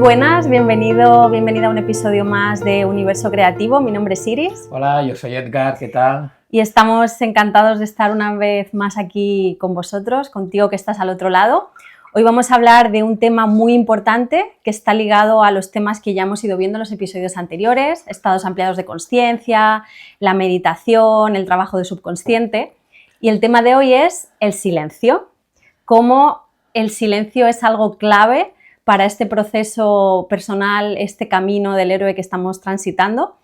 buenas, bienvenida a un episodio más de Universo Creativo. Mi nombre es Iris. Hola, yo soy Edgar, ¿qué tal? Y estamos encantados de estar una vez más aquí con vosotros, contigo que estás al otro lado. Hoy vamos a hablar de un tema muy importante que está ligado a los temas que ya hemos ido viendo en los episodios anteriores, estados ampliados de consciencia, la meditación, el trabajo de subconsciente. Y el tema de hoy es el silencio, cómo el silencio es algo clave para este proceso personal, este camino del héroe que estamos transitando.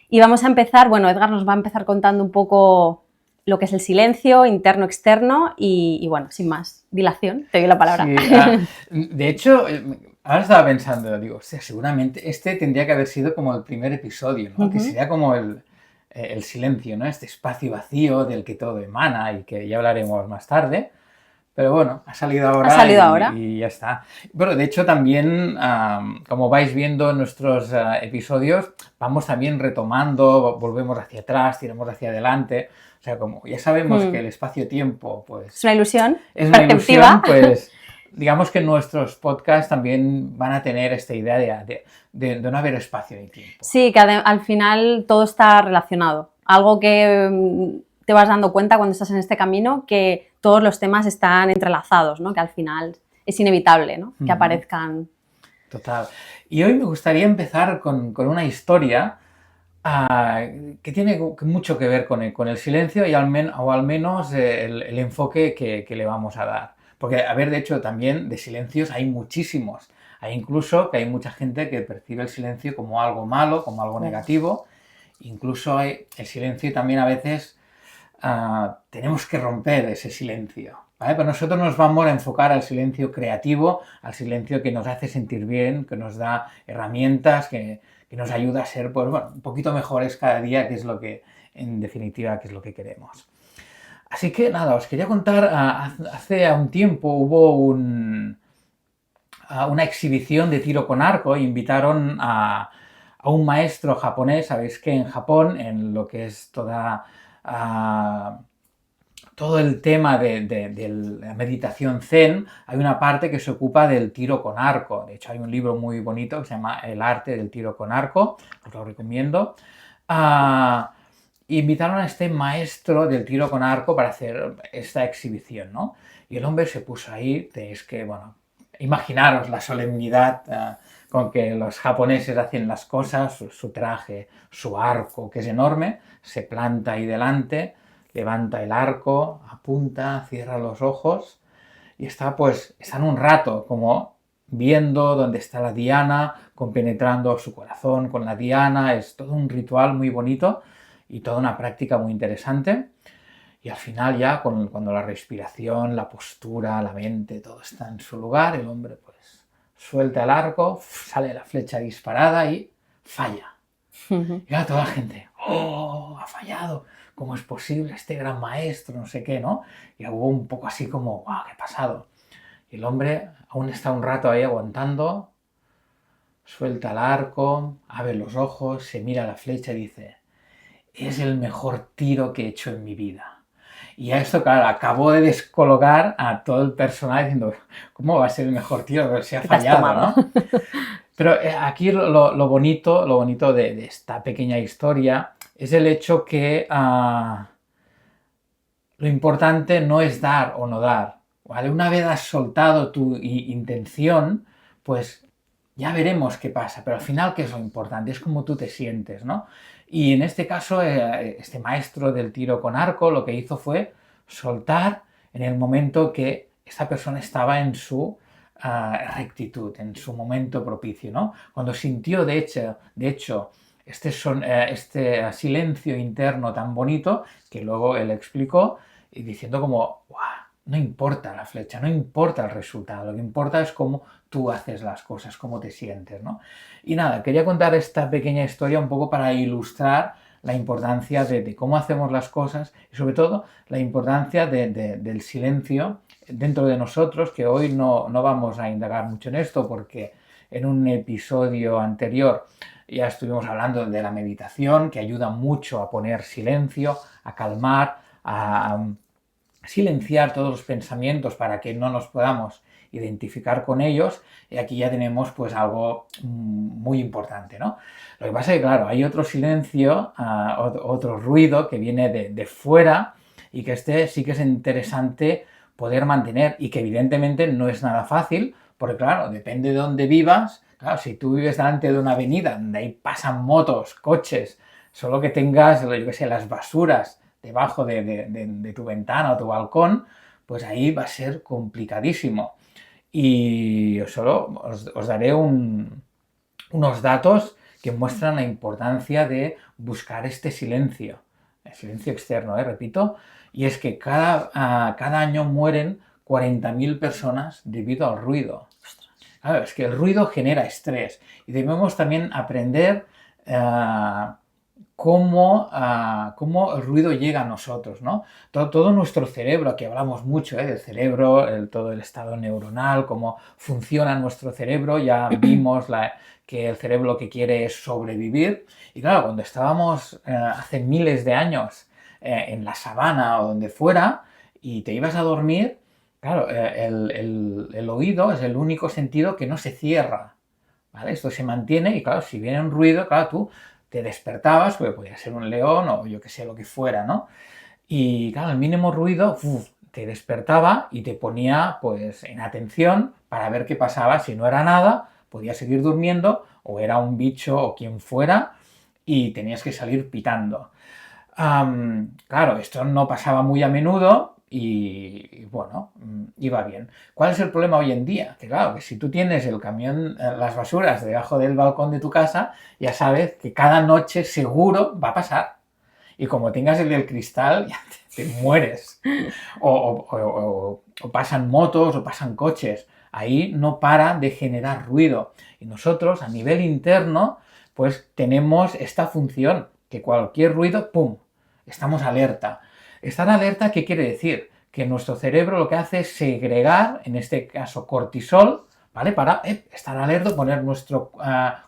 Y vamos a empezar, Edgar nos va a empezar contando un poco lo que es el silencio, interno, externo y bueno, sin más dilación, te doy la palabra. Sí, de hecho, ahora estaba pensando, digo, seguramente este tendría que haber sido como el primer episodio, ¿no? Que sería como el silencio, ¿no? Este espacio vacío del que todo emana y que ya hablaremos más tarde. Pero bueno, ha salido ahora. Y ya está. Bueno, de hecho también, como vais viendo en nuestros episodios, vamos también retomando, volvemos hacia atrás, tiramos hacia adelante. O sea, como ya sabemos que el espacio-tiempo, pues... Es una ilusión. Es una ilusión, pues... Digamos que nuestros podcasts también van a tener esta idea de no haber espacio ni tiempo. Sí, que al final todo está relacionado. Algo que te vas dando cuenta cuando estás en este camino, que todos los temas están entrelazados, ¿no? Que al final es inevitable, ¿no? Que aparezcan. Total. Y hoy me gustaría empezar con una historia que tiene mucho que ver con el silencio y al menos el enfoque que le vamos a dar. Porque, a ver, de hecho, también de silencios hay muchísimos. Hay incluso que hay mucha gente que percibe el silencio como algo malo, como algo negativo. Incluso el silencio también a veces tenemos que romper ese silencio, ¿vale? Pero nosotros nos vamos a enfocar al silencio creativo, al silencio que nos hace sentir bien, que nos da herramientas, que nos ayuda a ser, pues, bueno, un poquito mejores cada día, que es lo que, en definitiva, que es lo que queremos. Así que nada, os quería contar, hace un tiempo hubo una exhibición de tiro con arco, invitaron a un maestro japonés. Sabéis que en Japón, en lo que es todo el tema de la meditación zen, hay una parte que se ocupa del tiro con arco. De hecho, hay un libro muy bonito que se llama El arte del tiro con arco, os lo recomiendo. Invitaron a este maestro del tiro con arco para hacer esta exhibición, ¿no? Y el hombre se puso ahí, tenéis que, bueno, imaginaros la solemnidad con que los japoneses hacen las cosas, su traje, su arco, que es enorme, se planta ahí delante, levanta el arco, apunta, cierra los ojos y están un rato como viendo dónde está la diana, compenetrando su corazón con la diana. Es todo un ritual muy bonito y toda una práctica muy interesante. Y al final ya, cuando la respiración, la postura, la mente, todo está en su lugar, el hombre pues suelta el arco, sale la flecha disparada y falla. Y ahora toda la gente, ¡oh, ha fallado! ¿Cómo es posible este gran maestro? No sé qué, ¿no? Y hubo un poco así como, ¡wow, qué ha pasado! Y el hombre aún está un rato ahí aguantando, suelta el arco, abre los ojos, se mira la flecha y dice, es el mejor tiro que he hecho en mi vida. Y a esto, claro, acabó de descolocar a todo el personal diciendo, ¿cómo va a ser el mejor tiro? Pero se ha fallado, ¿no? Pero aquí lo bonito de esta pequeña historia es el hecho que lo importante no es dar o no dar, ¿vale? Una vez has soltado tu intención, pues ya veremos qué pasa, pero al final, ¿qué es lo importante? Es cómo tú te sientes, ¿no? Y en este caso, este maestro del tiro con arco lo que hizo fue soltar en el momento que esta persona estaba en su rectitud, en su momento propicio, ¿no? Cuando sintió, de hecho este silencio interno tan bonito, que luego él explicó, y diciendo como, ¡guau! No importa la flecha, no importa el resultado, lo que importa es cómo tú haces las cosas, cómo te sientes, ¿no? Y nada, quería contar esta pequeña historia un poco para ilustrar la importancia de cómo hacemos las cosas y sobre todo la importancia del silencio dentro de nosotros, que hoy no vamos a indagar mucho en esto porque en un episodio anterior ya estuvimos hablando de la meditación, que ayuda mucho a poner silencio, a calmar, a silenciar todos los pensamientos para que no nos podamos identificar con ellos, y aquí ya tenemos pues algo muy importante, ¿no? Lo que pasa es que, claro, hay otro silencio, otro ruido que viene de fuera y que este sí que es interesante poder mantener y que evidentemente no es nada fácil, porque claro, depende de dónde vivas. Claro, si tú vives delante de una avenida donde ahí pasan motos, coches, solo que tengas, yo qué sé, las basuras debajo de tu ventana o tu balcón, pues ahí va a ser complicadísimo. Y solo os daré unos datos que muestran la importancia de buscar este silencio, el silencio externo, repito, y es que cada año mueren 40.000 personas debido al ruido. Claro, es que el ruido genera estrés y debemos también aprender cómo el ruido llega a nosotros, ¿no? Todo nuestro cerebro, aquí hablamos mucho del cerebro, todo el estado neuronal, cómo funciona nuestro cerebro, ya vimos que el cerebro lo que quiere es sobrevivir. Y claro, cuando estábamos hace miles de años en la sabana o donde fuera y te ibas a dormir, claro, el oído es el único sentido que no se cierra, ¿vale? Esto se mantiene y claro, si viene un ruido, claro, tú te despertabas, pues podía ser un león o yo que sé, lo que fuera, ¿no? Y claro, el mínimo ruido te despertaba y te ponía pues en atención para ver qué pasaba. Si no era nada, podías seguir durmiendo o era un bicho o quien fuera y tenías que salir pitando. Claro, esto no pasaba muy a menudo y bueno, iba bien. ¿Cuál es el problema hoy en día? Que claro, que si tú tienes el camión, las basuras debajo del balcón de tu casa, ya sabes que cada noche seguro va a pasar. Y como tengas el del cristal, ya te mueres. O pasan motos o pasan coches. Ahí no para de generar ruido. Y nosotros, a nivel interno, pues tenemos esta función, que cualquier ruido, ¡pum!, estamos alerta. Estar alerta, ¿qué quiere decir? Que nuestro cerebro lo que hace es segregar, en este caso cortisol, ¿vale? Para estar alerta, poner nuestro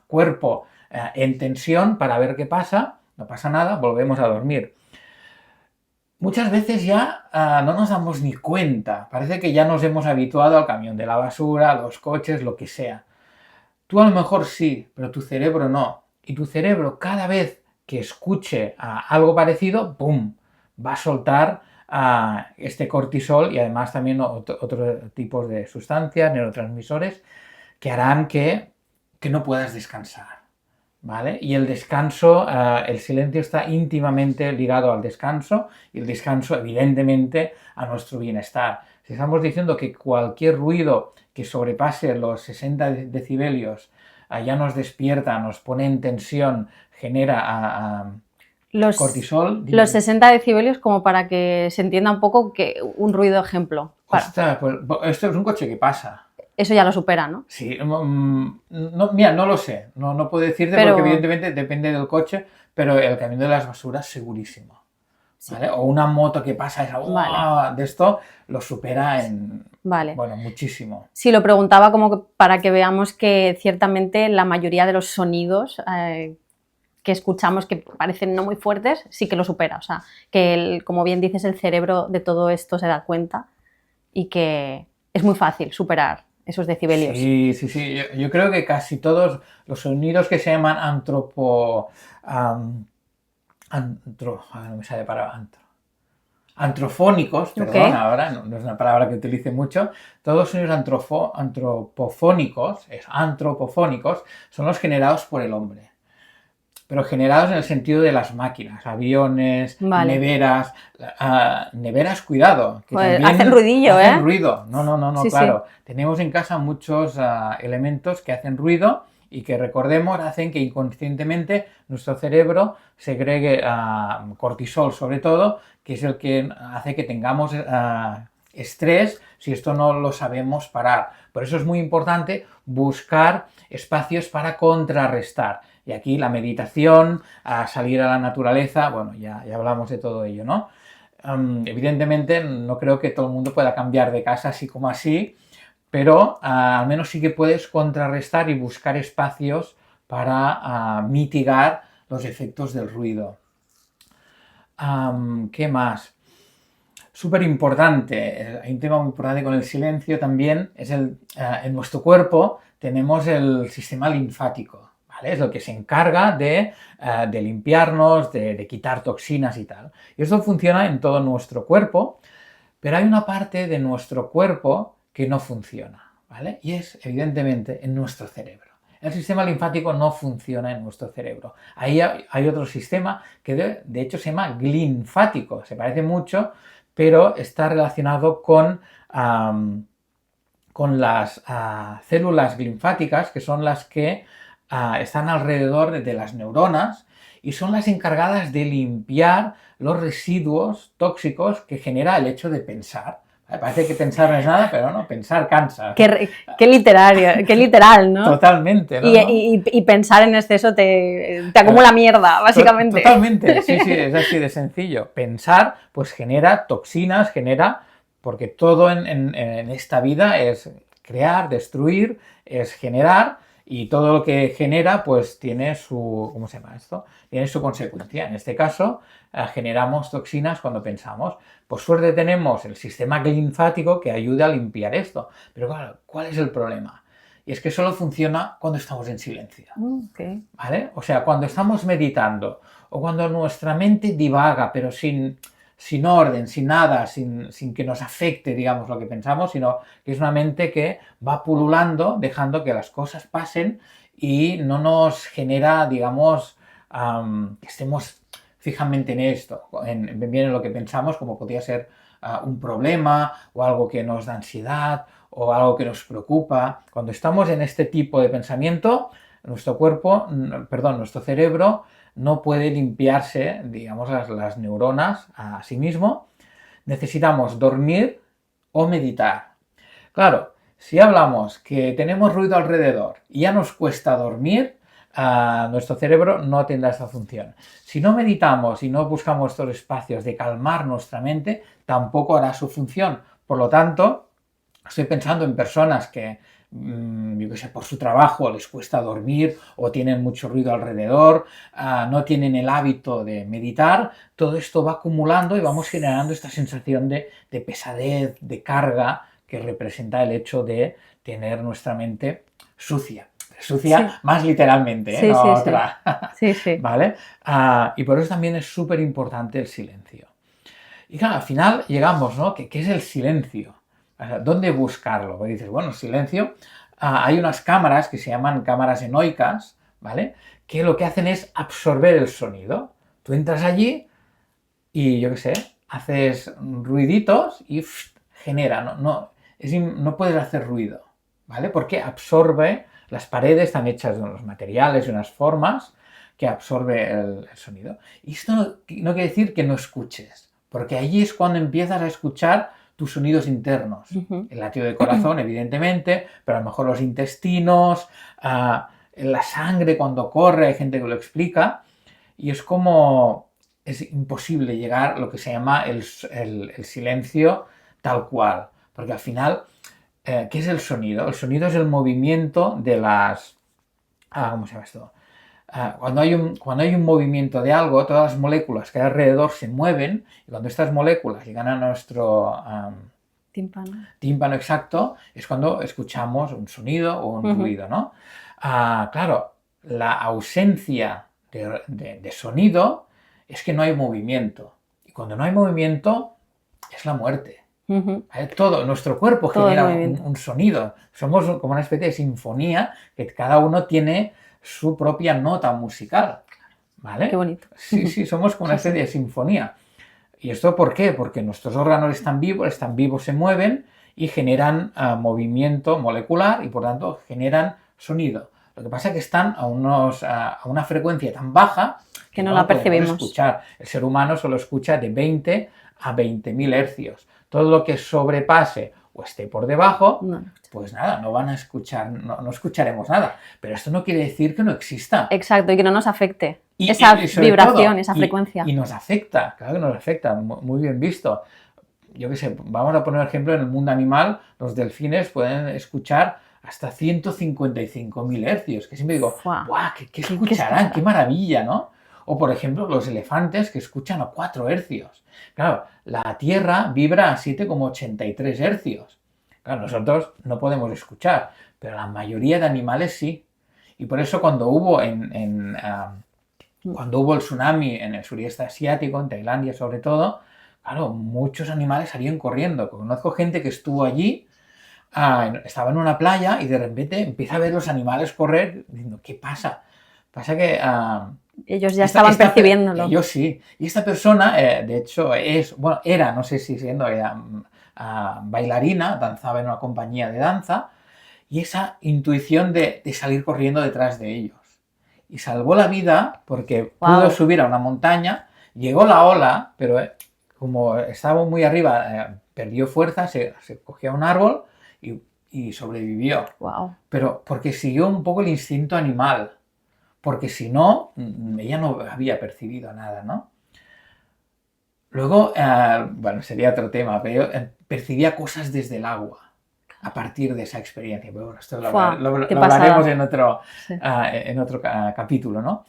cuerpo en tensión para ver qué pasa, no pasa nada, volvemos a dormir. Muchas veces ya no nos damos ni cuenta, parece que ya nos hemos habituado al camión de la basura, a los coches, lo que sea. Tú a lo mejor sí, pero tu cerebro no. Y tu cerebro cada vez que escuche algo parecido, ¡pum!, va a soltar este cortisol y además también otros tipos de sustancias, neurotransmisores, que harán que no puedas descansar, ¿vale? Y el descanso, el silencio está íntimamente ligado al descanso y el descanso evidentemente a nuestro bienestar. Si estamos diciendo que cualquier ruido que sobrepase los 60 decibelios ya nos despierta, nos pone en tensión, genera cortisol. Los 60 decibelios, como para que se entienda un poco que un ruido ejemplo. Ostras, pues esto es un coche que pasa. Eso ya lo supera, ¿no? Sí, mira, no lo sé, no puedo decirte porque evidentemente depende del coche, pero el camión de las basuras segurísimo. ¿Vale? O una moto que pasa de esto lo supera en bueno, muchísimo. Sí, lo preguntaba como para que veamos que ciertamente la mayoría de los sonidos que escuchamos que parecen no muy fuertes, sí que lo supera. O sea, que como bien dices, el cerebro de todo esto se da cuenta y que es muy fácil superar esos decibelios. Sí. Yo creo que casi todos los sonidos que se llaman antrofónicos, perdón, ahora no es una palabra que utilice mucho, todos los sonidos antropofónicos son los generados por el hombre, pero generados en el sentido de las máquinas, aviones, neveras, cuidado, que pues hacen ruidillo, hacen ruido, no, sí, claro, sí. Tenemos en casa muchos elementos que hacen ruido y que, recordemos, hacen que inconscientemente nuestro cerebro segregue cortisol, sobre todo, que es el que hace que tengamos estrés si esto no lo sabemos parar. Por eso es muy importante buscar espacios para contrarrestar. Y aquí la meditación, salir a la naturaleza, bueno, ya hablamos de todo ello, ¿no? Evidentemente no creo que todo el mundo pueda cambiar de casa así como así, pero al menos sí que puedes contrarrestar y buscar espacios para mitigar los efectos del ruido. ¿Qué más? súper importante, hay un tema muy importante con el silencio también, es en nuestro cuerpo tenemos el sistema linfático, ¿vale? Es lo que se encarga de limpiarnos, de quitar toxinas y tal. Y esto funciona en todo nuestro cuerpo, pero hay una parte de nuestro cuerpo que no funciona, ¿vale? Y es, evidentemente, en nuestro cerebro. El sistema linfático no funciona en nuestro cerebro. Ahí hay otro sistema que de hecho se llama glinfático, se parece mucho, pero está relacionado con las células linfáticas, que son las que están alrededor de las neuronas y son las encargadas de limpiar los residuos tóxicos que genera el hecho de pensar. Parece que pensar no es nada, pero no, pensar cansa. Qué literario, qué literal, ¿no? Totalmente, ¿no? Y pensar en exceso te acumula mierda, básicamente. Totalmente, sí, es así de sencillo. Pensar, pues genera toxinas, porque todo en esta vida es crear, destruir, es generar, y todo lo que genera, pues tiene su, ¿cómo se llama esto? Tiene su consecuencia. En este caso, generamos toxinas cuando pensamos. Por suerte tenemos el sistema linfático que ayuda a limpiar esto. Pero claro, ¿cuál es el problema? Y es que solo funciona cuando estamos en silencio. Okay. ¿Vale? O sea, cuando estamos meditando o cuando nuestra mente divaga, pero sin orden, sin nada, sin que nos afecte, digamos, lo que pensamos, sino que es una mente que va pululando, dejando que las cosas pasen y no nos genera, digamos, que estemos fijamente en esto, bien en lo que pensamos, como podría ser un problema o algo que nos da ansiedad o algo que nos preocupa. Cuando estamos en este tipo de pensamiento, nuestro cerebro no puede limpiarse, digamos, las neuronas a sí mismo. Necesitamos dormir o meditar. Claro, si hablamos que tenemos ruido alrededor y ya nos cuesta dormir, nuestro cerebro no tendrá esta función. Si no meditamos y no buscamos estos espacios de calmar nuestra mente, tampoco hará su función. Por lo tanto, estoy pensando en personas que, yo qué sé, por su trabajo les cuesta dormir o tienen mucho ruido alrededor, no tienen el hábito de meditar. Todo esto va acumulando y vamos generando esta sensación de pesadez, de carga, que representa el hecho de tener nuestra mente sucia. Sucia, sí. Más literalmente, sí, no sí, otra. Sí. ¿Vale? Y por eso también es súper importante el silencio. Y claro, al final llegamos, ¿no? ¿Qué es el silencio? ¿Dónde buscarlo? Porque dices, bueno, silencio. Hay unas cámaras que se llaman cámaras enoicas, ¿vale? Que lo que hacen es absorber el sonido. Tú entras allí y, yo qué sé, haces ruiditos y genera. No puedes hacer ruido, ¿vale? Porque absorbe, las paredes están hechas de unos materiales y unas formas que absorbe el sonido. Y esto no quiere decir que no escuches, porque allí es cuando empiezas a escuchar tus sonidos internos. El latido del corazón, evidentemente, pero a lo mejor los intestinos, la sangre cuando corre, hay gente que lo explica, y es como, es imposible llegar a lo que se llama el silencio tal cual, porque al final, ¿qué es el sonido? El sonido es el movimiento de las... ¿cómo se llama esto? Cuando hay un movimiento de algo, todas las moléculas que hay alrededor se mueven, y cuando estas moléculas llegan a nuestro tímpano exacto, es cuando escuchamos un sonido o un ruido, ¿no? Claro, la ausencia de sonido es que no hay movimiento, y cuando no hay movimiento es la muerte. Todo nuestro cuerpo genera un sonido, somos como una especie de sinfonía que cada uno tiene su propia nota musical, ¿vale? Qué bonito. Sí, somos como una especie de sinfonía. ¿Y esto por qué? Porque nuestros órganos están vivos, se mueven y generan movimiento molecular y por tanto generan sonido. Lo que pasa es que están a una frecuencia tan baja que no la percibimos. Escuchar. El ser humano solo escucha de 20 a 20.000 hercios. Todo lo que sobrepase o esté por debajo, pues nada, no van a escuchar, no escucharemos nada. Pero esto no quiere decir que no exista. Exacto, y que no nos afecte esa vibración, esa frecuencia. Y nos afecta, claro que nos afecta, muy bien visto. Yo qué sé, vamos a poner un ejemplo, en el mundo animal, los delfines pueden escuchar hasta 155.000 hercios, que siempre digo, ¡guau! ¿Qué escucharán? ¡Qué maravilla!, ¿no? O, por ejemplo, los elefantes que escuchan a 4 hercios. Claro, la Tierra vibra a 7,83 hercios. Claro, nosotros no podemos escuchar, pero la mayoría de animales sí. Y por eso cuando hubo cuando hubo el tsunami en el sureste asiático, en Tailandia sobre todo, claro, muchos animales salían corriendo. Conozco gente que estuvo allí, estaba en una playa y de repente empieza a ver los animales correr, diciendo, ¿qué pasa? Pasa que... ellos ya estaban percibiéndolo. Ellos sí. Y esta persona, de hecho, era, no sé si siendo, era bailarina, danzaba en una compañía de danza, y esa intuición de salir corriendo detrás de ellos. Y salvó la vida porque pudo subir a una montaña, llegó la ola, pero como estaba muy arriba, perdió fuerza, se cogió a un árbol y sobrevivió. Wow. Pero porque siguió un poco el instinto animal, porque si no, ella no había percibido nada, ¿no? Luego, bueno, sería otro tema, pero yo percibía cosas desde el agua a partir de esa experiencia. Pero bueno, esto lo hablaremos en otro capítulo, ¿no?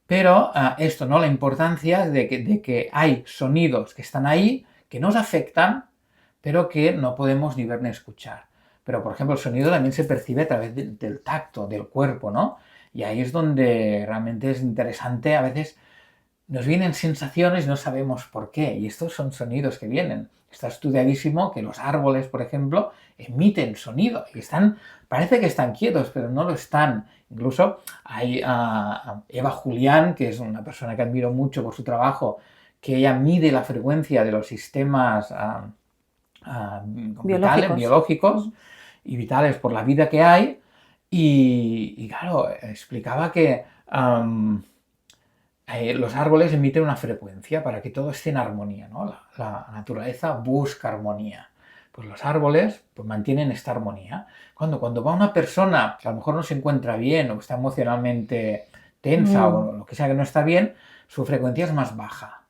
Pero esto, ¿no? La importancia de que hay sonidos que están ahí, que nos afectan, pero que no podemos ni ver ni escuchar. Pero, por ejemplo, el sonido también se percibe a través del tacto, del cuerpo, ¿no? Y ahí es donde realmente es interesante. A veces nos vienen sensaciones y no sabemos por qué. Y estos son sonidos que vienen. Está estudiadísimo que los árboles, por ejemplo, emiten sonido. Y parece que están quietos, pero no lo están. Incluso hay Eva Julián, que es una persona que admiro mucho por su trabajo, que ella mide la frecuencia de los sistemas biológicos y vitales por la vida que hay. Y claro, explicaba que los árboles emiten una frecuencia para que todo esté en armonía, ¿no? La naturaleza busca armonía. Pues los árboles pues, mantienen esta armonía. Cuando va una persona que a lo mejor no se encuentra bien o está emocionalmente tensa o lo que sea que no está bien, su frecuencia es más baja.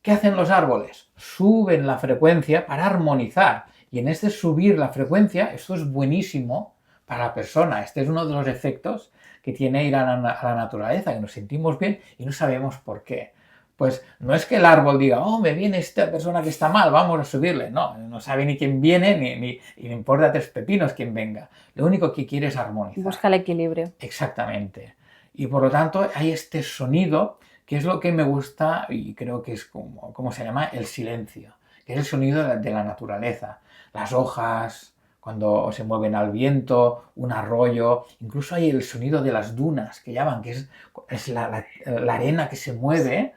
¿Qué hacen los árboles? Suben la frecuencia para armonizar. Y en este subir la frecuencia, esto es buenísimo para la persona. Este es uno de los efectos que tiene ir a la naturaleza, que nos sentimos bien y no sabemos por qué. Pues no es que el árbol diga, oh, me viene esta persona que está mal, vamos a subirle. No sabe ni quién viene, ni le importa 3 pepinos quién venga. Lo único que quiere es armonizar. Busca el equilibrio. Exactamente. Y por lo tanto hay este sonido, que es lo que me gusta y creo que es como se llama el silencio, que es el sonido de la naturaleza. Las hojas, cuando se mueven al viento, un arroyo, incluso hay el sonido de las dunas que llaman, que es la arena que se mueve.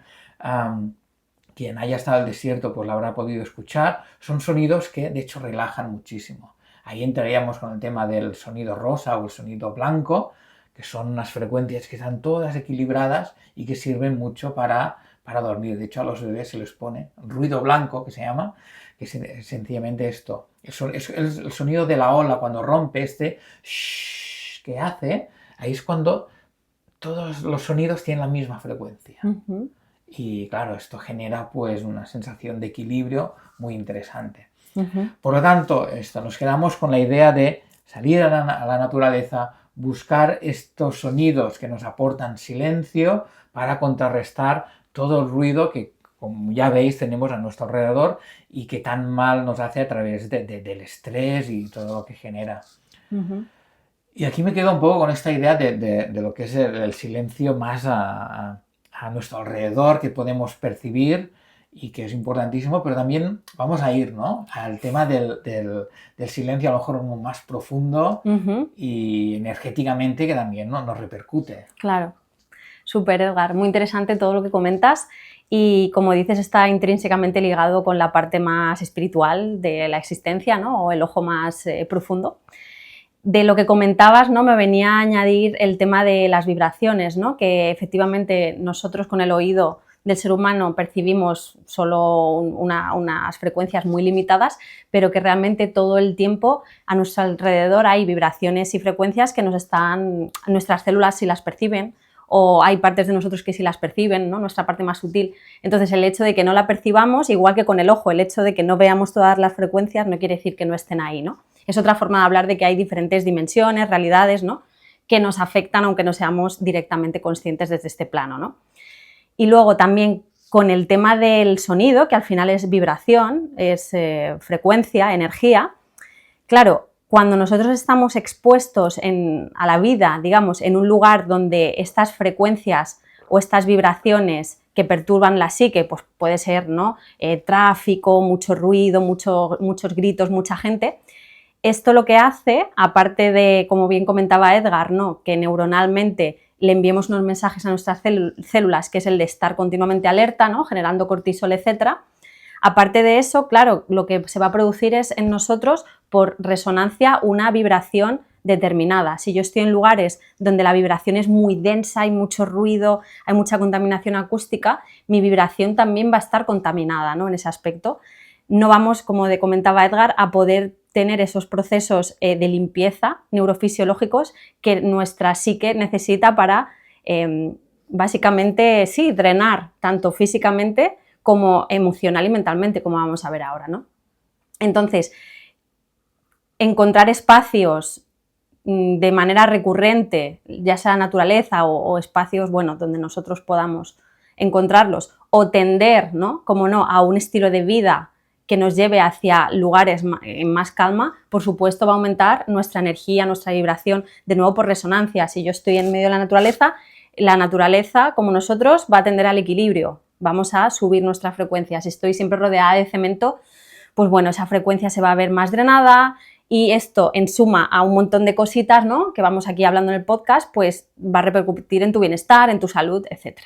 Quien haya estado en el desierto pues lo habrá podido escuchar. Son sonidos que de hecho relajan muchísimo. Ahí entraríamos con el tema del sonido rosa o el sonido blanco, que son unas frecuencias que están todas equilibradas y que sirven mucho para dormir. De hecho, a los bebés se les pone ruido blanco, que se llama, que es sencillamente esto. Es el sonido de la ola cuando rompe este shhh que hace. Ahí es cuando todos los sonidos tienen la misma frecuencia. Y claro, esto genera pues una sensación de equilibrio muy interesante. Por lo tanto, nos quedamos con la idea de salir a la naturaleza, buscar estos sonidos que nos aportan silencio para contrarrestar todo el ruido que, como ya veis, tenemos a nuestro alrededor y que tan mal nos hace a través del estrés y todo lo que genera. Y aquí me quedo un poco con esta idea de lo que es el silencio más a nuestro alrededor que podemos percibir y que es importantísimo, pero también vamos a ir, ¿no?, al tema del silencio a lo mejor más profundo y energéticamente que también, ¿no?, nos repercute. Claro. Súper, Edgar. Muy interesante todo lo que comentas y, como dices, está intrínsecamente ligado con la parte más espiritual de la existencia, ¿no?, o el ojo más profundo. De lo que comentabas, ¿no?, me venía a añadir el tema de las vibraciones, ¿no?, que efectivamente nosotros con el oído del ser humano percibimos solo unas frecuencias muy limitadas, pero que realmente todo el tiempo a nuestro alrededor hay vibraciones y frecuencias que nuestras células sí las perciben, o hay partes de nosotros que sí las perciben, ¿no?, nuestra parte más sutil. Entonces, el hecho de que no la percibamos, igual que con el ojo, el hecho de que no veamos todas las frecuencias no quiere decir que no estén ahí, ¿no? Es otra forma de hablar de que hay diferentes dimensiones, realidades, ¿no?, que nos afectan aunque no seamos directamente conscientes desde este plano, ¿no? Y luego también con el tema del sonido, que al final es vibración, es frecuencia, energía. Claro, cuando nosotros estamos expuestos a la vida, digamos, en un lugar donde estas frecuencias o estas vibraciones que perturban la psique, pues puede ser, ¿no? Tráfico, mucho ruido, muchos gritos, mucha gente. Esto lo que hace, aparte de, como bien comentaba Edgar, ¿no? Que neuronalmente le enviemos unos mensajes a nuestras células, que es el de estar continuamente alerta, ¿no? Generando cortisol, etcétera. Aparte de eso, claro, lo que se va a producir es en nosotros, por resonancia, una vibración determinada. Si yo estoy en lugares donde la vibración es muy densa, hay mucho ruido, hay mucha contaminación acústica, mi vibración también va a estar contaminada, ¿no? En ese aspecto. No vamos, como comentaba Edgar, a poder tener esos procesos de limpieza neurofisiológicos que nuestra psique necesita para, básicamente, sí, drenar tanto físicamente como emocional y mentalmente, como vamos a ver ahora, ¿no? Entonces, encontrar espacios de manera recurrente, ya sea naturaleza o espacios, bueno, donde nosotros podamos encontrarlos, o tender, ¿no? Como no, a un estilo de vida que nos lleve hacia lugares en más calma, por supuesto va a aumentar nuestra energía, nuestra vibración, de nuevo por resonancia. Si yo estoy en medio de la naturaleza, como nosotros, va a tender al equilibrio, vamos a subir nuestra frecuencia. Si estoy siempre rodeada de cemento, pues bueno, esa frecuencia se va a ver más drenada y esto, en suma a un montón de cositas, ¿no? Que vamos aquí hablando en el podcast, pues va a repercutir en tu bienestar, en tu salud, etc.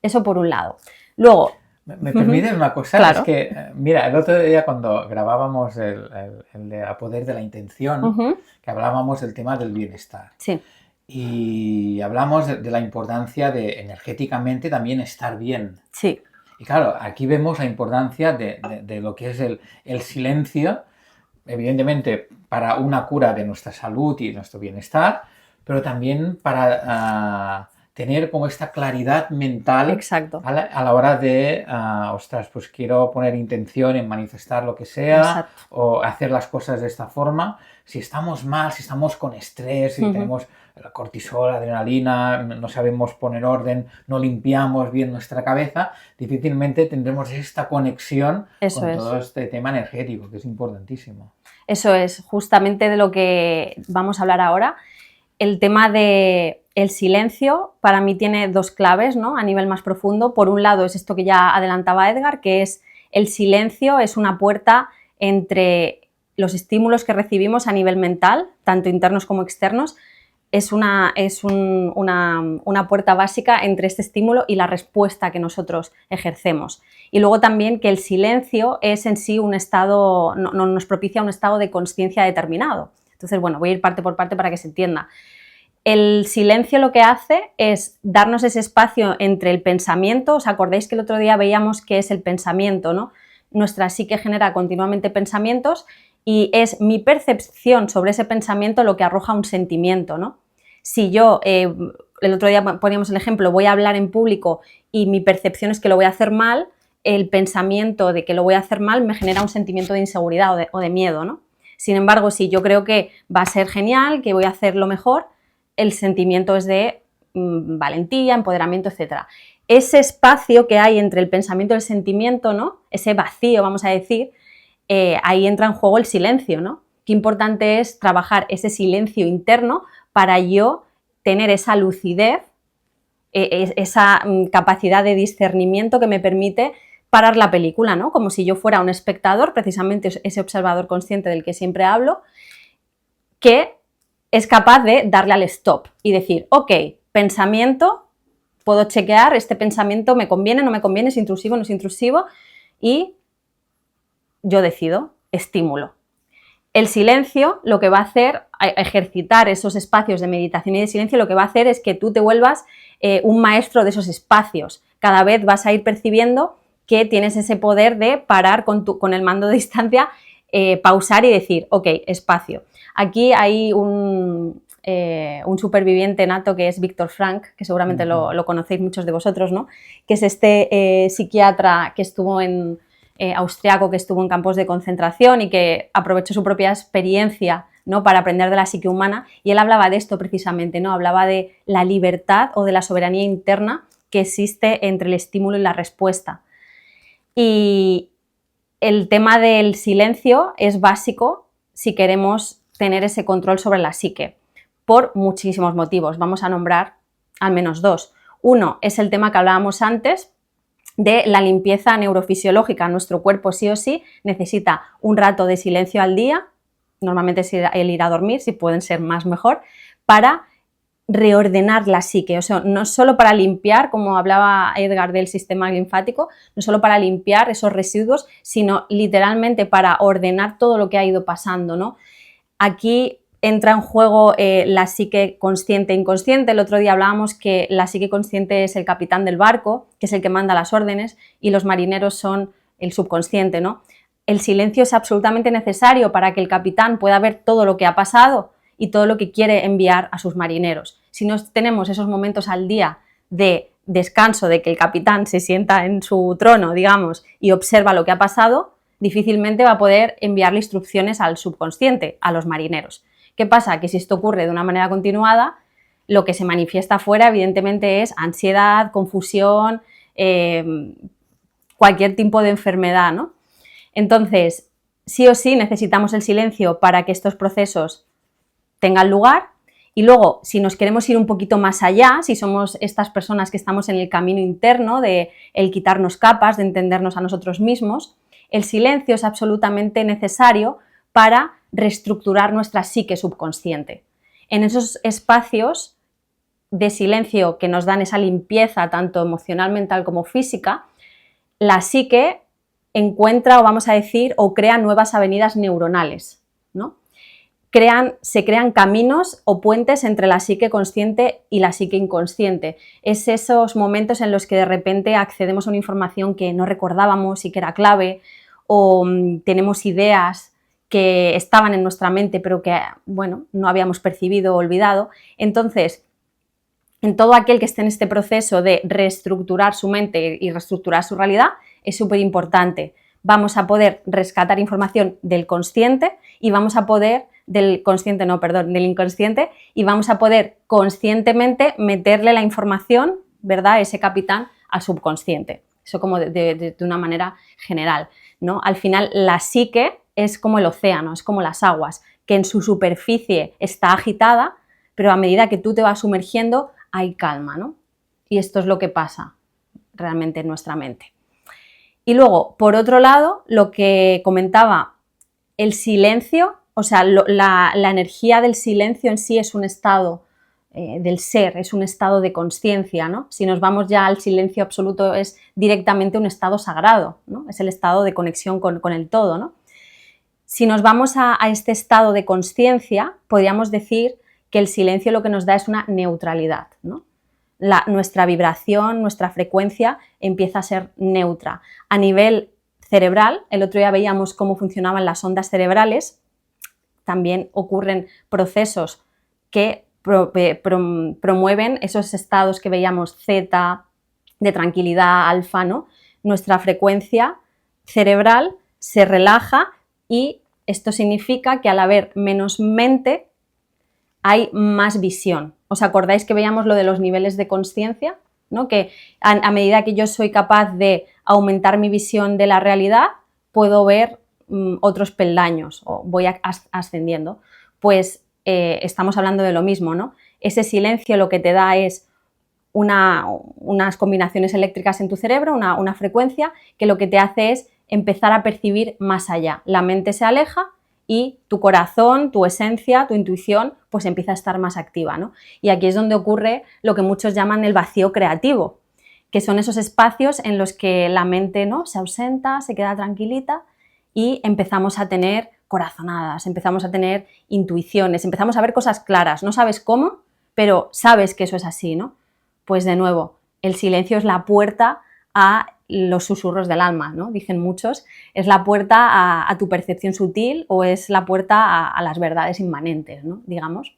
Eso por un lado. Luego, ¿me permites una cosa? Claro. Es que, mira, el otro día cuando grabábamos el de A Poder de la Intención, que hablábamos del tema del bienestar. Sí. Y hablamos de la importancia de energéticamente también estar bien. Sí. Y claro, aquí vemos la importancia de lo que es el silencio, evidentemente para una cura de nuestra salud y nuestro bienestar, pero también para tener como esta claridad mental. Exacto. A la hora de, ostras, pues quiero poner intención en manifestar lo que sea. Exacto. O hacer las cosas de esta forma. Si estamos mal, si estamos con estrés, si tenemos cortisol, adrenalina, no sabemos poner orden, no limpiamos bien nuestra cabeza, difícilmente tendremos esta conexión con todo este tema energético, que es importantísimo. Eso es justamente de lo que vamos a hablar ahora. El tema del silencio para mí tiene dos claves, ¿no? A nivel más profundo. Por un lado es esto que ya adelantaba Edgar, que es el silencio es una puerta entre los estímulos que recibimos a nivel mental, tanto internos como externos. Es una puerta básica entre este estímulo y la respuesta que nosotros ejercemos. Y luego también que el silencio es en sí un estado, nos propicia un estado de consciencia determinado. Entonces, bueno, voy a ir parte por parte para que se entienda. El silencio lo que hace es darnos ese espacio entre el pensamiento. ¿Os acordáis que el otro día veíamos qué es el pensamiento, ¿no? Nuestra psique genera continuamente pensamientos y es mi percepción sobre ese pensamiento lo que arroja un sentimiento, ¿no? Si yo, el otro día poníamos el ejemplo, voy a hablar en público y mi percepción es que lo voy a hacer mal, el pensamiento de que lo voy a hacer mal me genera un sentimiento de inseguridad o de miedo, ¿no? Sin embargo, si yo creo que va a ser genial, que voy a hacer lo mejor, el sentimiento es de valentía, empoderamiento, etc. Ese espacio que hay entre el pensamiento y el sentimiento, ¿no? Ese vacío, vamos a decir, ahí entra en juego el silencio, ¿no? Qué importante es trabajar ese silencio interno para yo tener esa lucidez, esa capacidad de discernimiento que me permite parar la película, ¿no? Como si yo fuera un espectador, precisamente ese observador consciente del que siempre hablo, que es capaz de darle al stop y decir, ok, pensamiento, puedo chequear, este pensamiento me conviene, no me conviene, es intrusivo, no es intrusivo, y yo decido, estímulo. El silencio lo que va a hacer, ejercitar esos espacios de meditación y de silencio, lo que va a hacer es que tú te vuelvas un maestro de esos espacios. Cada vez vas a ir percibiendo que tienes ese poder de parar con el mando de distancia, pausar y decir, ok, espacio. Aquí hay un superviviente nato que es Viktor Frankl, que seguramente lo conocéis muchos de vosotros, ¿no? Que es este psiquiatra que estuvo austriaco, que estuvo en campos de concentración y que aprovechó su propia experiencia, ¿no? Para aprender de la psique humana, y él hablaba de esto precisamente, ¿no? Hablaba de la libertad o de la soberanía interna que existe entre el estímulo y la respuesta. Y el tema del silencio es básico si queremos tener ese control sobre la psique, por muchísimos motivos. Vamos a nombrar al menos dos. Uno es el tema que hablábamos antes de la limpieza neurofisiológica. Nuestro cuerpo sí o sí necesita un rato de silencio al día, normalmente es el ir a dormir, si pueden ser más mejor, para reordenar la psique, o sea, no solo para limpiar, como hablaba Edgar del sistema linfático, no solo para limpiar esos residuos, sino literalmente para ordenar todo lo que ha ido pasando, ¿no? Aquí entra en juego la psique consciente e inconsciente. El otro día hablábamos que la psique consciente es el capitán del barco, que es el que manda las órdenes, y los marineros son el subconsciente, ¿no? El silencio es absolutamente necesario para que el capitán pueda ver todo lo que ha pasado y todo lo que quiere enviar a sus marineros. Si no tenemos esos momentos al día de descanso, de que el capitán se sienta en su trono, digamos, y observa lo que ha pasado, difícilmente va a poder enviarle instrucciones al subconsciente, a los marineros. ¿Qué pasa? Que si esto ocurre de una manera continuada, lo que se manifiesta afuera, evidentemente, es ansiedad, confusión, cualquier tipo de enfermedad, ¿no? Entonces, sí o sí necesitamos el silencio para que estos procesos tengan lugar. Y luego, si nos queremos ir un poquito más allá, si somos estas personas que estamos en el camino interno de el quitarnos capas, de entendernos a nosotros mismos, el silencio es absolutamente necesario para reestructurar nuestra psique subconsciente. En esos espacios de silencio que nos dan esa limpieza tanto emocional, mental como física, la psique encuentra, o vamos a decir, o crea nuevas avenidas neuronales, ¿no? Se crean caminos o puentes entre la psique consciente y la psique inconsciente. Es esos momentos en los que de repente accedemos a una información que no recordábamos y que era clave, o tenemos ideas que estaban en nuestra mente pero que, bueno, no habíamos percibido o olvidado. Entonces, en todo aquel que esté en este proceso de reestructurar su mente y reestructurar su realidad, es súper importante. Vamos a poder rescatar información del consciente y vamos a poder del inconsciente, y vamos a poder conscientemente meterle la información, ¿verdad?, ese capitán al subconsciente. Eso como de una manera general, ¿no? Al final la psique es como el océano, es como las aguas, que en su superficie está agitada, pero a medida que tú te vas sumergiendo hay calma, ¿no? Y esto es lo que pasa realmente en nuestra mente. Y luego, por otro lado, lo que comentaba, el silencio, o sea, la energía del silencio en sí es un estado del ser, es un estado de conciencia, ¿no? Si nos vamos ya al silencio absoluto, es directamente un estado sagrado, ¿no? Es el estado de conexión con el todo, ¿no? Si nos vamos a este estado de conciencia, podríamos decir que el silencio lo que nos da es una neutralidad, ¿no? Nuestra vibración, nuestra frecuencia empieza a ser neutra. A nivel cerebral, el otro día veíamos cómo funcionaban las ondas cerebrales, también ocurren procesos que promueven esos estados que veíamos zeta, de tranquilidad, alfa, ¿no? Nuestra frecuencia cerebral se relaja y esto significa que al haber menos mente hay más visión. ¿Os acordáis que veíamos lo de los niveles de conciencia? ¿No? Que a medida que yo soy capaz de aumentar mi visión de la realidad, puedo ver otros peldaños o voy ascendiendo. Pues estamos hablando de lo mismo, ¿no? Ese silencio lo que te da es unas combinaciones eléctricas en tu cerebro, una frecuencia que lo que te hace es empezar a percibir más allá. La mente se aleja y tu corazón, tu esencia, tu intuición, pues empieza a estar más activa, ¿no? Y aquí es donde ocurre lo que muchos llaman el vacío creativo, que son esos espacios en los que la mente, ¿no?, se ausenta, se queda tranquilita y empezamos a tener corazonadas, empezamos a tener intuiciones, empezamos a ver cosas claras. No sabes cómo, pero sabes que eso es así, ¿no? Pues de nuevo, el silencio es la puerta a los susurros del alma, ¿no? Dicen muchos, es la puerta a tu percepción sutil o es la puerta a las verdades inmanentes, ¿no?, digamos.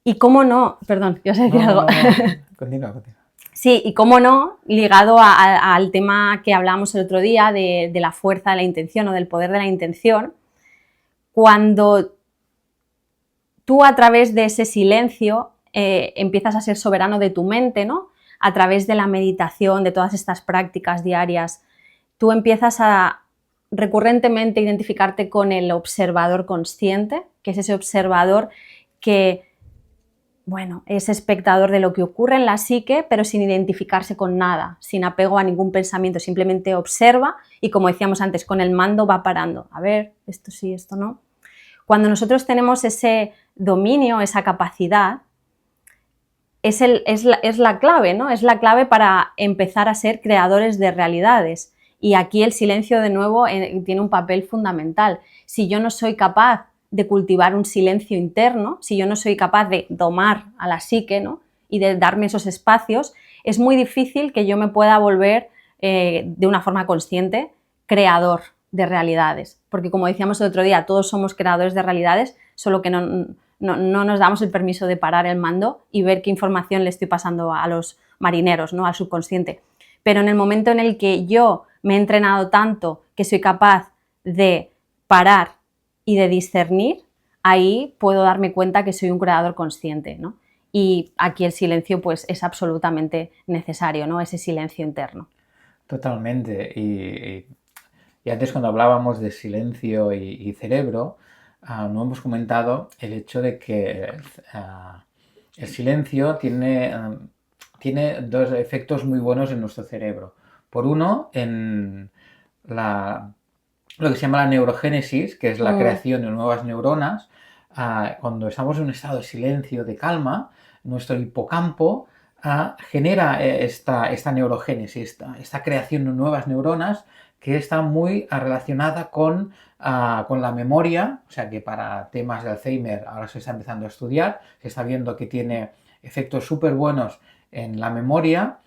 Y cómo no, perdón, yo sé decir algo. Continúa. Sí, y cómo no, ligado al tema que hablábamos el otro día de la fuerza de la intención o del poder de la intención, cuando tú a través de ese silencio empiezas a ser soberano de tu mente, ¿no? a través de la meditación, de todas estas prácticas diarias, tú empiezas a recurrentemente identificarte con el observador consciente, que es ese observador que, bueno, es espectador de lo que ocurre en la psique, pero sin identificarse con nada, sin apego a ningún pensamiento, simplemente observa y, como decíamos antes, con el mando va parando. A ver, esto sí, esto no. Cuando nosotros tenemos ese dominio, esa capacidad, es la clave, ¿no? Es la clave para empezar a ser creadores de realidades. Y aquí el silencio, de nuevo, tiene un papel fundamental. Si yo no soy capaz de cultivar un silencio interno, si yo no soy capaz de domar a la psique, ¿no?, y de darme esos espacios, es muy difícil que yo me pueda volver, de una forma consciente, creador de realidades. Porque, como decíamos el otro día, todos somos creadores de realidades, solo que no nos damos el permiso de parar el mando y ver qué información le estoy pasando a los marineros, ¿no?, al subconsciente. Pero en el momento en el que yo me he entrenado tanto que soy capaz de parar y de discernir, ahí puedo darme cuenta que soy un creador consciente, ¿no? Y aquí el silencio, pues, es absolutamente necesario, ¿no?, ese silencio interno. Totalmente. Y antes, cuando hablábamos de silencio y cerebro, no hemos comentado el hecho de que el silencio tiene dos efectos muy buenos en nuestro cerebro. Por uno, en lo que se llama la neurogénesis, que es la creación de nuevas neuronas. Cuando estamos en un estado de silencio, de calma, nuestro hipocampo genera esta neurogénesis, esta creación de nuevas neuronas, que está muy relacionada con la memoria. O sea que para temas de Alzheimer ahora se está empezando a estudiar, se está viendo que tiene efectos súper buenos en la memoria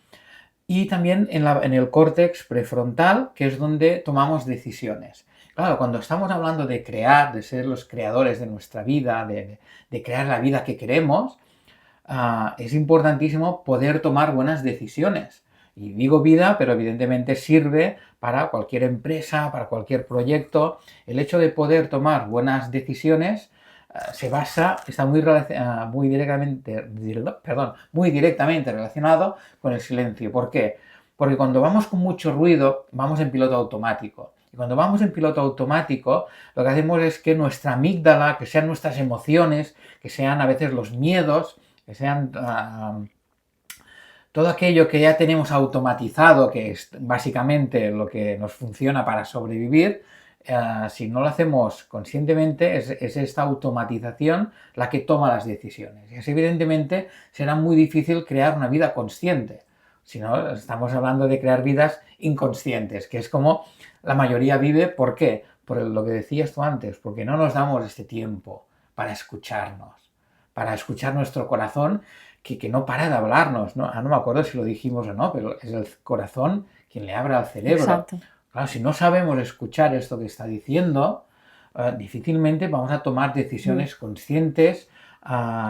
y también en el córtex prefrontal, que es donde tomamos decisiones. Claro, cuando estamos hablando de crear, de ser los creadores de nuestra vida, de crear la vida que queremos, es importantísimo poder tomar buenas decisiones. Y digo vida, pero evidentemente sirve para cualquier empresa, para cualquier proyecto. El hecho de poder tomar buenas decisiones está muy directamente relacionado con el silencio. ¿Por qué? Porque cuando vamos con mucho ruido, vamos en piloto automático. Y cuando vamos en piloto automático, lo que hacemos es que nuestra amígdala, que sean nuestras emociones, que sean a veces los miedos, que sean todo aquello que ya tenemos automatizado, que es básicamente lo que nos funciona para sobrevivir, si no lo hacemos conscientemente, es esta automatización la que toma las decisiones. Y así, evidentemente, será muy difícil crear una vida consciente. Si no, estamos hablando de crear vidas inconscientes, que es como la mayoría vive. ¿Por qué? Por lo que decías tú antes, porque no nos damos este tiempo para escucharnos, para escuchar nuestro corazón, que no para de hablarnos, ¿no? No me acuerdo si lo dijimos o no, pero es el corazón quien le abre al cerebro. Exacto. Claro, si no sabemos escuchar esto que está diciendo, difícilmente vamos a tomar decisiones conscientes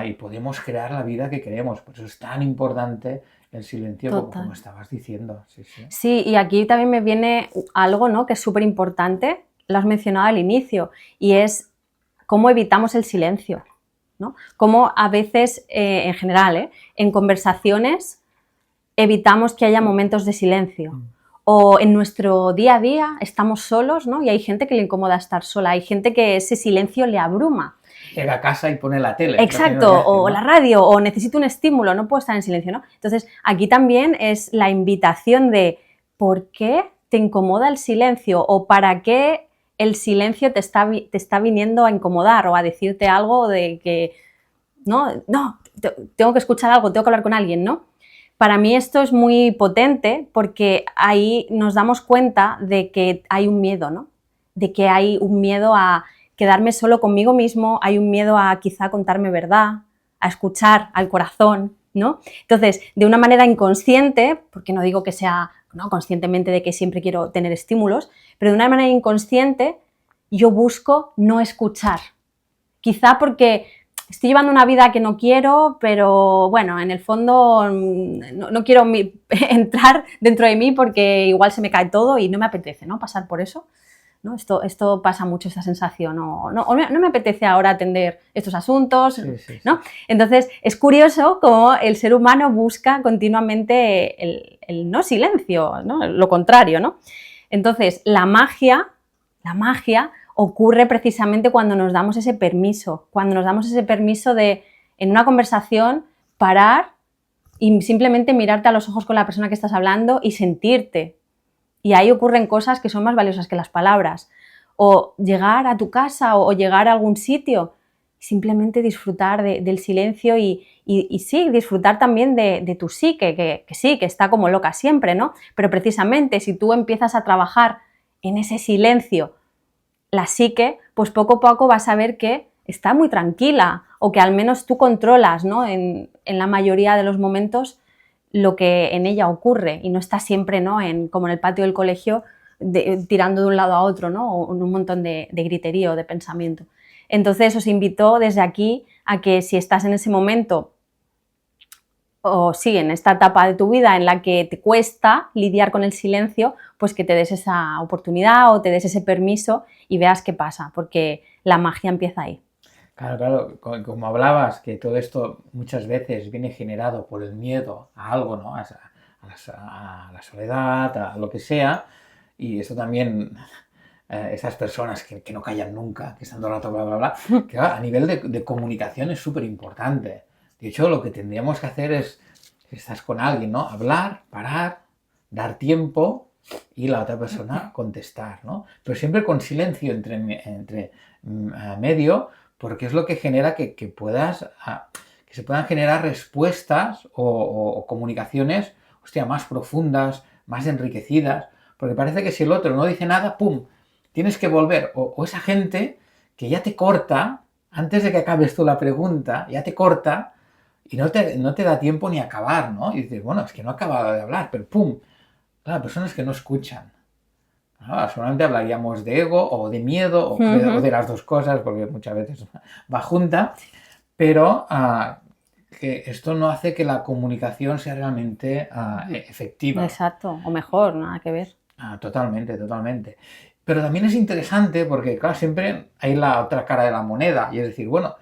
y podemos crear la vida que queremos. Por eso es tan importante el silencio, como estabas diciendo. Sí, sí. Sí, y aquí también me viene algo, ¿no?, que es súper importante, lo has mencionado al inicio, y es cómo evitamos el silencio, ¿no? Cómo a veces, en general, en conversaciones evitamos que haya momentos de silencio. O en nuestro día a día estamos solos, ¿no?, y hay gente que le incomoda estar sola, hay gente que ese silencio le abruma. Llega a casa y pone la tele. Exacto, o la radio, o necesito un estímulo, no puedo estar en silencio, ¿no? Entonces, aquí también es la invitación de ¿por qué te incomoda el silencio? O ¿para qué el silencio te está viniendo a incomodar o a decirte algo de que no, tengo que escuchar algo, tengo que hablar con alguien, ¿no? Para mí esto es muy potente porque ahí nos damos cuenta de que hay un miedo, ¿no? De que hay un miedo a quedarme solo conmigo mismo, hay un miedo a quizá contarme verdad, a escuchar al corazón, ¿no? Entonces, de una manera inconsciente, porque no digo que sea, ¿no?, conscientemente de que siempre quiero tener estímulos, pero de una manera inconsciente yo busco no escuchar. Quizá porque estoy llevando una vida que no quiero, pero bueno, en el fondo no quiero entrar dentro de mí porque igual se me cae todo y no me apetece, ¿no?, pasar por eso. ¿no? Esto pasa mucho, esta sensación, o no me apetece ahora atender estos asuntos, Sí. ¿no? Entonces, es curioso cómo el ser humano busca continuamente el no silencio, ¿no? Lo contrario, ¿no? Entonces, la magia ocurre precisamente cuando nos damos ese permiso, de, en una conversación, parar y simplemente mirarte a los ojos con la persona que estás hablando y sentirte. Y ahí ocurren cosas que son más valiosas que las palabras. O llegar a tu casa o llegar a algún sitio, simplemente disfrutar del silencio y sí, disfrutar también de tu psique, que sí, que está como loca siempre, ¿no? Pero precisamente si tú empiezas a trabajar en ese silencio, la psique, pues poco a poco vas a ver que está muy tranquila o que al menos tú controlas, ¿no? En la mayoría de los momentos lo que en ella ocurre y no está siempre, ¿no? Como en el patio del colegio tirando de un lado a otro, ¿no? O un montón de griterío, de pensamiento. Entonces os invito desde aquí a que si estás en ese momento o sí, en esta etapa de tu vida en la que te cuesta lidiar con el silencio, pues que te des esa oportunidad o te des ese permiso y veas qué pasa, porque la magia empieza ahí. Claro, como hablabas, que todo esto muchas veces viene generado por el miedo a algo, ¿no? A la soledad, a lo que sea, y esto también, esas personas que no callan nunca, que están todo el rato bla, bla, bla, que a nivel de comunicación es súper importante. De hecho, lo que tendríamos que hacer es, si estás con alguien, ¿no? Hablar, parar, dar tiempo y la otra persona contestar, ¿no? Pero siempre con silencio entre medio, porque es lo que genera que se puedan generar respuestas o comunicaciones, hostia, más profundas, más enriquecidas, porque parece que si el otro no dice nada, ¡pum!, tienes que volver, o esa gente que ya te corta, antes de que acabes tú la pregunta, ya te corta y no te da tiempo ni a acabar, ¿no? Y dices, bueno, es que no he acabado de hablar, pero ¡pum! Claro, personas que no escuchan. Solamente hablaríamos de ego o de miedo o de las dos cosas, porque muchas veces va junta, pero que esto no hace que la comunicación sea realmente efectiva. Exacto, o mejor, nada que ver. Totalmente. Pero también es interesante porque, claro, siempre hay la otra cara de la moneda, y es decir, bueno,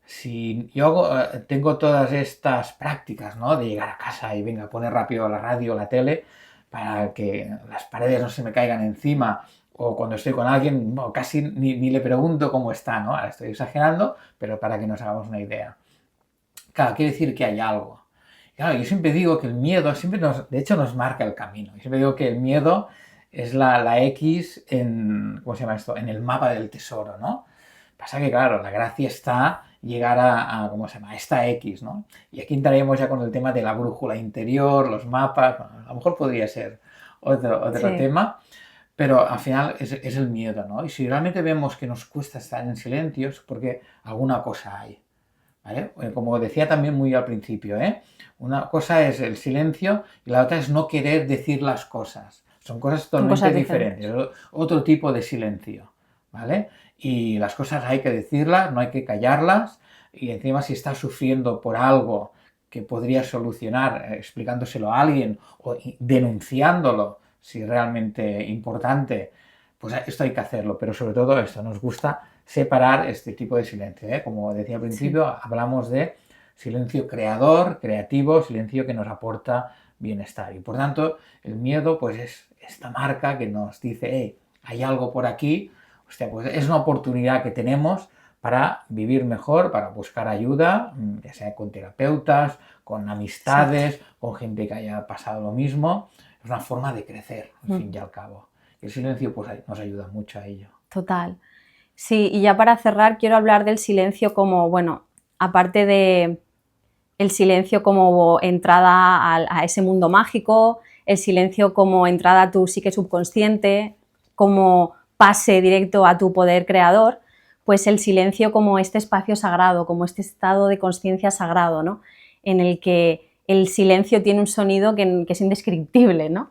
si yo tengo todas estas prácticas, ¿no? De llegar a casa y venga, poner rápido la radio o la tele para que las paredes no se me caigan encima, o cuando estoy con alguien, bueno, casi ni le pregunto cómo está, ¿no? Ahora estoy exagerando, pero para que nos hagamos una idea. Claro, quiere decir que hay algo. Claro, yo siempre digo que el miedo de hecho nos marca el camino. Yo siempre digo que el miedo es la X ¿cómo se llama esto? En el mapa del tesoro, ¿no? Pasa que, claro, la gracia está llegar ¿cómo se llama? Esta X, ¿no? Y aquí entraríamos ya con el tema de la brújula interior, los mapas, bueno, a lo mejor podría ser otro Sí. tema, pero al final es el miedo, ¿no? Y si realmente vemos que nos cuesta estar en silencio es porque alguna cosa hay, ¿vale? Como decía también muy al principio, una cosa es el silencio y la otra es no querer decir las cosas. Son cosas totalmente diferentes. Otro tipo de silencio, ¿vale? Y las cosas hay que decirlas, no hay que callarlas, y encima si estás sufriendo por algo que podrías solucionar explicándoselo a alguien o denunciándolo, si es realmente importante, pues esto hay que hacerlo, pero sobre todo esto, nos gusta separar este tipo de silencio, Como decía al principio, sí, hablamos de silencio creador, creativo, silencio que nos aporta bienestar, y por tanto el miedo pues es esta marca que nos dice, hey, hay algo por aquí, hostia, pues es una oportunidad que tenemos para vivir mejor, para buscar ayuda, ya sea con terapeutas, con amistades, sí, con gente que haya pasado lo mismo. Es una forma de crecer, al fin y al cabo. El silencio pues nos ayuda mucho a ello. Total. Sí, y ya para cerrar quiero hablar del silencio como, bueno, aparte de el silencio como entrada a ese mundo mágico, el silencio como entrada a tu psique subconsciente, como pase directo a tu poder creador, pues el silencio como este espacio sagrado, como este estado de conciencia sagrado, ¿no? En el que el silencio tiene un sonido que es indescriptible, ¿no?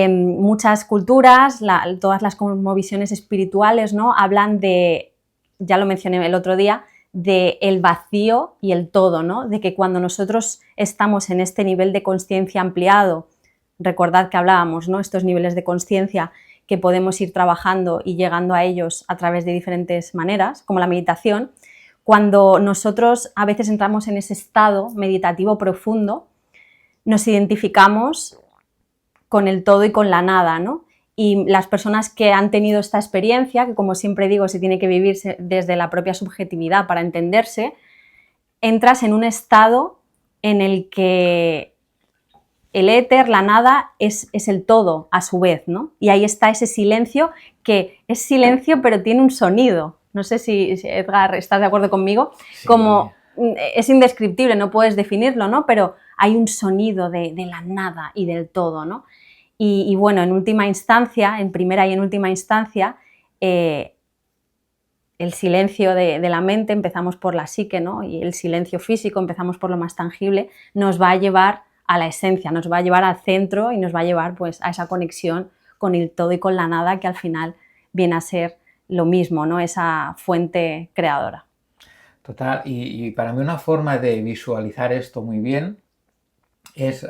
Muchas culturas, todas las cosmovisiones espirituales, ¿no? Hablan de, ya lo mencioné el otro día, de el vacío y el todo, ¿no? De que cuando nosotros estamos en este nivel de conciencia ampliado, recordad que hablábamos, ¿no? Estos niveles de conciencia que podemos ir trabajando y llegando a ellos a través de diferentes maneras, como la meditación, cuando nosotros a veces entramos en ese estado meditativo profundo, nos identificamos con el todo y con la nada, ¿no? Y las personas que han tenido esta experiencia, que como siempre digo, se tiene que vivirse desde la propia subjetividad para entenderse, entras en un estado en el que el éter, la nada, es el todo a su vez, ¿no? Y ahí está ese silencio, que es silencio pero tiene un sonido. No sé si Edgar, ¿estás de acuerdo conmigo? Sí. Como es indescriptible, no puedes definirlo, ¿no? Pero hay un sonido de la nada y del todo, ¿no? Y bueno, en última instancia, en primera y en última instancia, el silencio de la mente, empezamos por la psique, ¿no? Y el silencio físico, empezamos por lo más tangible, nos va a llevar a la esencia, nos va a llevar al centro y nos va a llevar pues, a esa conexión con el todo y con la nada, que al final viene a ser lo mismo, ¿no? Esa fuente creadora. Total, y para mí una forma de visualizar esto muy bien es,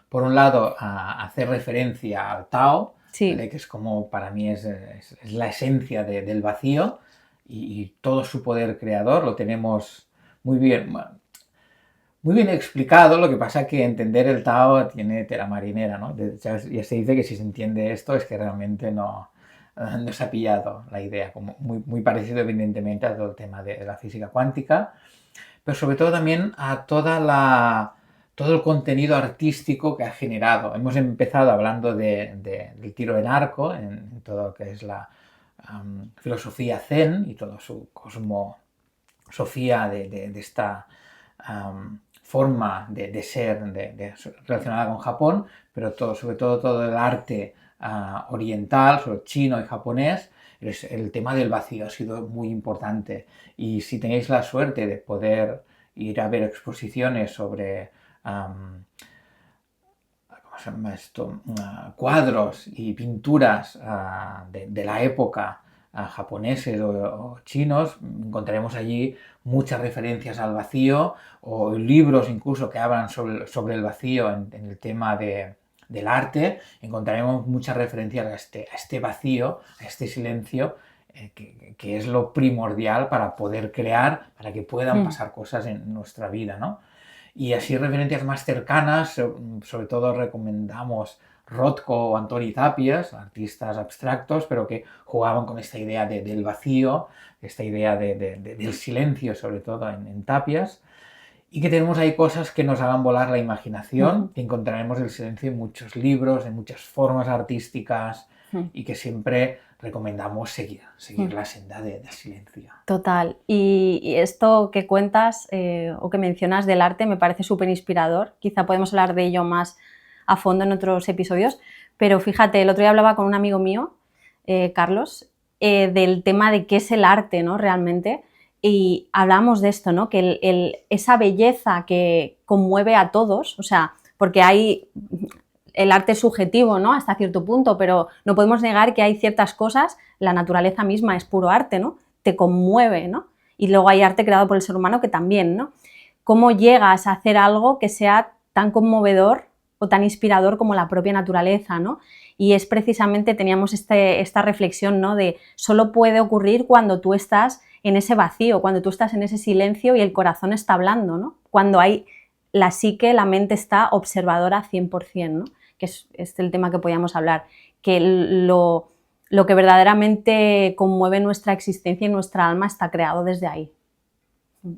por un lado, hacer referencia al Tao, Sí. ¿vale? Que es como, para mí, es la esencia del vacío y todo su poder creador lo tenemos muy bien explicado. Lo que pasa es que entender el Tao tiene tela marinera, ¿no? Ya se dice que si se entiende esto es que realmente no se ha pillado la idea, como muy parecido evidentemente a todo el tema de la física cuántica, pero sobre todo también a todo el contenido artístico que ha generado. Hemos empezado hablando del tiro en arco, en todo lo que es la filosofía zen y toda su cosmosofía de esta forma de ser relacionada con Japón, pero sobre todo todo el arte oriental, sobre chino y japonés. El tema del vacío ha sido muy importante, y si tenéis la suerte de poder ir a ver exposiciones sobre ¿cómo se llama esto? Cuadros y pinturas de la época, japoneses o chinos, encontraremos allí muchas referencias al vacío, o libros incluso que hablan sobre el vacío en el tema del arte. Encontraremos muchas referencias a este vacío, a este silencio, que es lo primordial para poder crear, para que puedan pasar cosas en nuestra vida, ¿no? Y así referencias más cercanas, sobre todo recomendamos Rothko o Antoni Tàpies, artistas abstractos, pero que jugaban con esta idea del vacío, esta idea del silencio, sobre todo en Tàpies, y que tenemos ahí cosas que nos hagan volar la imaginación, que encontraremos el silencio en muchos libros, en muchas formas artísticas, y que siempre recomendamos seguir la senda del silencio. Total. Y esto que cuentas o que mencionas del arte me parece súper inspirador. Quizá podemos hablar de ello más a fondo en otros episodios, pero fíjate, el otro día hablaba con un amigo mío, Carlos, del tema de qué es el arte, ¿no? Realmente, y hablábamos de esto, ¿no? Que esa belleza que conmueve a todos, o sea, porque hay... El arte es subjetivo, ¿no? Hasta cierto punto, pero no podemos negar que hay ciertas cosas, la naturaleza misma es puro arte, ¿no? Te conmueve, ¿no? Y luego hay arte creado por el ser humano que también, ¿no? ¿Cómo llegas a hacer algo que sea tan conmovedor o tan inspirador como la propia naturaleza, ¿no? Y es precisamente, teníamos esta reflexión, ¿no? De solo puede ocurrir cuando tú estás en ese vacío, cuando tú estás en ese silencio y el corazón está hablando, ¿no? Cuando hay la psique, la mente está observadora 100%, ¿no? Que es el tema que podíamos hablar, que lo que verdaderamente conmueve nuestra existencia y nuestra alma está creado desde ahí.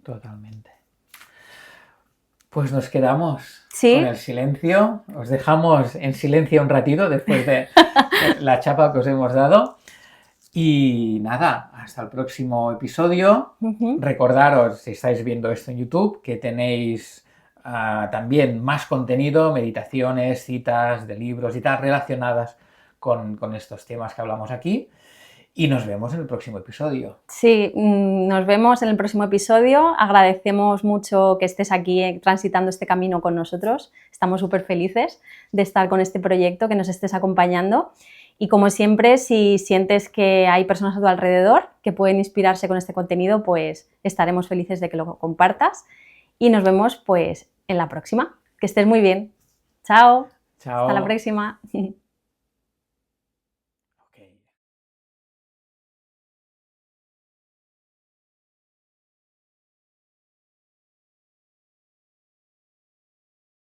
Totalmente. Pues nos quedamos ¿Sí? con el silencio. Os dejamos en silencio un ratito después de la chapa que os hemos dado. Y nada, hasta el próximo episodio. Recordaros, si estáis viendo esto en YouTube, que tenéis también más contenido, meditaciones, citas de libros y tal, relacionadas con estos temas que hablamos aquí. Y nos vemos en el próximo episodio. Sí, nos vemos en el próximo episodio. Agradecemos mucho que estés aquí transitando este camino con nosotros. Estamos súper felices de estar con este proyecto, que nos estés acompañando. Y como siempre, si sientes que hay personas a tu alrededor que pueden inspirarse con este contenido, pues estaremos felices de que lo compartas. Y nos vemos pues en la próxima. Que estés muy bien. Chao. Chao. Hasta la próxima.